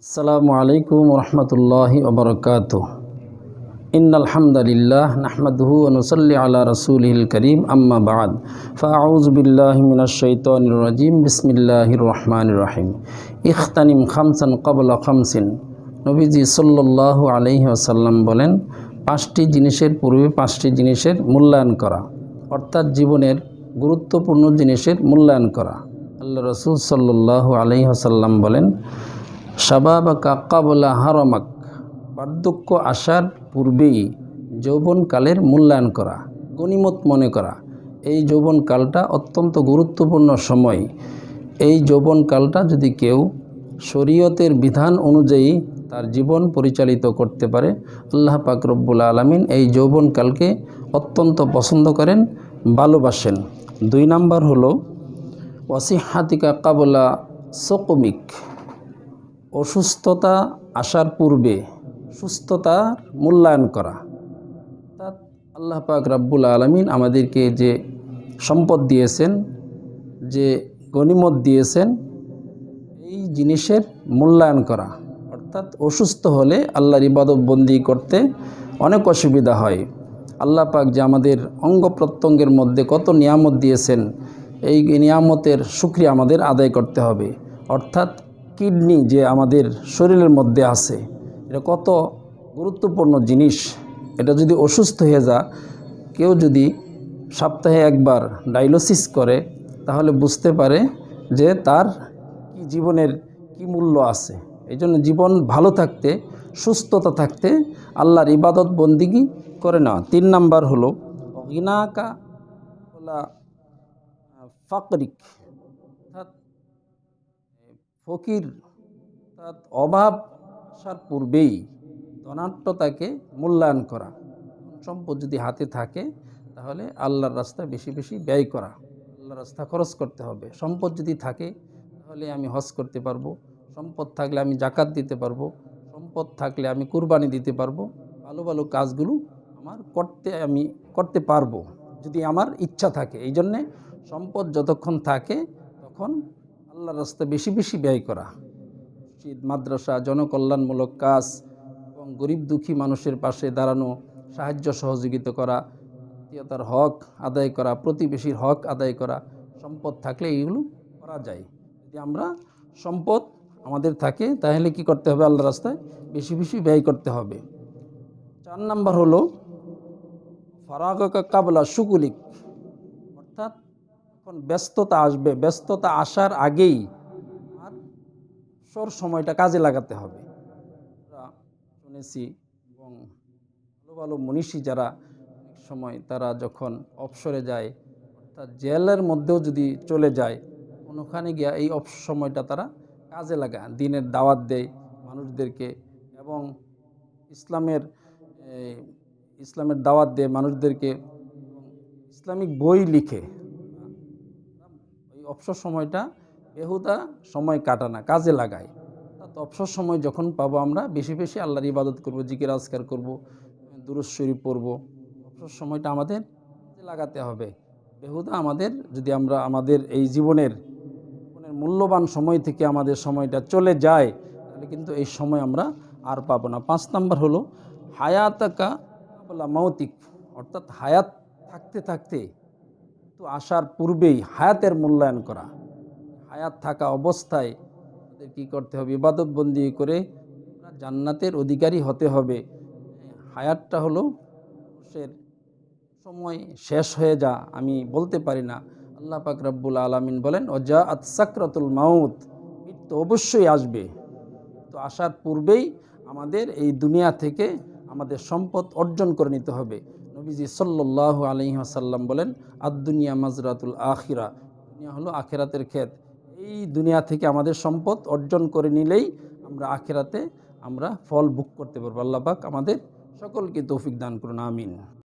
আসসালামু আলাইকুম রহমতুল্লাহি ওবরকাতুহ। ইন্নাল হামদালিল্লাহ নাহমাদুহু ওয়া নুসাল্লি আলা রাসূলিল কারীম আম্মা বা'দ ফাআউযু বিল্লাহি মিনাশ শাইতানির রাজীম বিসমিল্লাহির রহমানির রহিম। ইখতানিম খামসান ক্বাবলা খামসিন। নবীজি সাল্লাল্লাহু আলাইহি ওয়াসাল্লাম বলেন, পাঁচটি জিনিসের পূর্বে পাঁচটি জিনিসের মূল্যায়ন করা, অর্থাৎ জীবনের গুরুত্বপূর্ণ জিনিসের মূল্যায়ন করা। আল্লাহ রাসূল সাল্লাল্লাহু আলাইহি ওয়াসাল্লাম বলেন, শাবাবাকা ক্বাবলা হারামাক, বার্ধক্য আসার পূর্বেই যৌবনকালের মূল্যায়ন করা, গনিমত মনে করা। এই যৌবনকালটা অত্যন্ত গুরুত্বপূর্ণ সময়। এই যৌবনকালটা যদি কেউ শরীয়তের বিধান অনুযায়ী তার জীবন পরিচালিত করতে পারে, আল্লাহ পাক রব্বুল আলামিন এই যৌবনকালকে অত্যন্ত পছন্দ করেন, ভালোবাসেন। 2 নাম্বার হলো ওয়াসিহাতিকা ক্বাবলা সুকমিক, অসুস্থতা আসার পূর্বে সুস্থতার মূল্যায়ন করা। অর্থাৎ আল্লাহ পাক রব্বুল আলামিন আমাদেরকে যে সম্পদ দিয়েছেন, যে গনিমত দিয়েছেন, এই জিনিসের মূল্যায়ন করা। অর্থাৎ অসুস্থ হলে আল্লাহর ইবাদত বন্দি করতে অনেক অসুবিধা হয়। আল্লাহ পাক যে আমাদের অঙ্গ প্রত্যঙ্গের মধ্যে কত নিয়ামত দিয়েছেন, এই নিয়ামতের শুকরিয়া আমাদের আদায় করতে হবে। অর্থাৎ কিডনি যে আমাদের শরীরের মধ্যে আছে, এটা কত গুরুত্বপূর্ণ জিনিস। এটা যদি অসুস্থ হয়ে যায়, কেউ যদি সপ্তাহে একবার ডায়ালিসিস করে, তাহলে বুঝতে পারে যে তার কি জীবনের কি মূল্য আছে। এই জন্য জীবন ভালো থাকতে, সুস্থতা থাকতে আল্লাহর ইবাদত বন্দিগি করে নেওয়া। 3 নাম্বার হলো গিনাকা ওলা ফাকরিক, অর্থাৎ ফকির, অর্থাৎ অভাব আসার পূর্বেই ধনাঢ্যতাকে মূল্যায়ন করা। সম্পদ যদি হাতে থাকে, তাহলে আল্লাহর রাস্তায় বেশি বেশি ব্যয় করা, আল্লাহর রাস্তা খরচ করতে হবে। সম্পদ যদি থাকে, তাহলে আমি হজ করতে পারবো। সম্পদ থাকলে আমি জাকাত দিতে পারবো। সম্পদ থাকলে আমি কুরবানি দিতে পারবো। ভালো ভালো কাজগুলো আমি করতে পারবো, যদি আমার ইচ্ছা থাকে। এই জন্যে সম্পদ যতক্ষণ থাকে, তখন আল্লাহর রাস্তায় বেশি বেশি ব্যয় করা। মসজিদ, মাদ্রাসা, জনকল্যাণমূলক কাজ এবং গরিব দুঃখী মানুষের পাশে দাঁড়ানো, সাহায্য সহযোগিতা করা, আত্মীয়তার হক আদায় করা, প্রতিবেশীর হক আদায় করা। সম্পদ থাকলে এইগুলো করা যায়। যদি আমরা সম্পদ আমাদের থাকে, তাহলে কি করতে হবে? আল্লাহর রাস্তায় বেশি বেশি ব্যয় করতে হবে। 4 নাম্বার হলো ফারাগাকা ক্বাবলা শুগুলিক, অর্থাৎ যখন ব্যস্ততা আসবে, ব্যস্ততা আসার আগেই আর সময়টা কাজে লাগাতে হবে। আমরা শুনেছি, এবং ভালো ভালো মনীষী যারা অনেক সময় তারা যখন অবসরে যায়, অর্থাৎ জেলের মধ্যেও যদি চলে যায়, কোনোখানে গিয়া এই অবসর সময়টা তারা কাজে লাগায়, দিনের দাওয়াত দেয় মানুষদেরকে, এবং ইসলামের দাওয়াত দেয় মানুষদেরকে, এবং ইসলামিক বই লিখে। এই অবসর সময়টা বেহুদা সময় কাটানা, কাজে লাগায়। অবসর সময় যখন পাবো, আমরা বেশি বেশি আল্লাহর ইবাদত করব, জিকির আজকার করব, দুরূদ শরীফ পড়ব। অবসর সময়টা আমাদের লাগাতে হবে। বেহুদা যদি আমরা আমাদের এই জীবনের মূল্যবান সময় থেকে আমাদের সময়টা চলে যায়, তাহলে কিন্তু এই সময় আমরা আর পাবো না। 5 নাম্বার হলো হায়াতাকা ক্বাবলা মাউতিক, অর্থাৎ হায়াত থাকতে থাকতে, তো আসার পূর্বেই হায়াতের মূল্যায়ন করা। হায়াত থাকা অবস্থায় আমাদের কী করতে হবে? ইবাদত বন্দি করে জান্নাতের অধিকারী হতে হবে। হায়াতটা হলো মানুষের সময় শেষ হয়ে যা আমি বলতে পারি না। আল্লাহ পাক রব্বুল আলামিন বলেন, ওয়াজাআত সাকরাতুল মাউত, মৃত্যু অবশ্যই আসবে। তো আসার পূর্বেই আমাদের এই দুনিয়া থেকে আমাদের সম্পদ অর্জন করে নিতে হবে। নবীজি সাল্লাল্লাহু আলাইহি ওয়াসাল্লাম বলেন, আদ-দুনিয়া মাজরাতুল আখিরা, দুনিয়া হলো আখিরাতের ক্ষেত। এই দুনিয়া থেকে আমাদের সম্পদ অর্জন করে নিলেই আমরা আখিরাতে আমরা ফল ভোগ করতে পারবো। আল্লাহ পাক আমাদের সকলকে তৌফিক দান করুন, আমিন।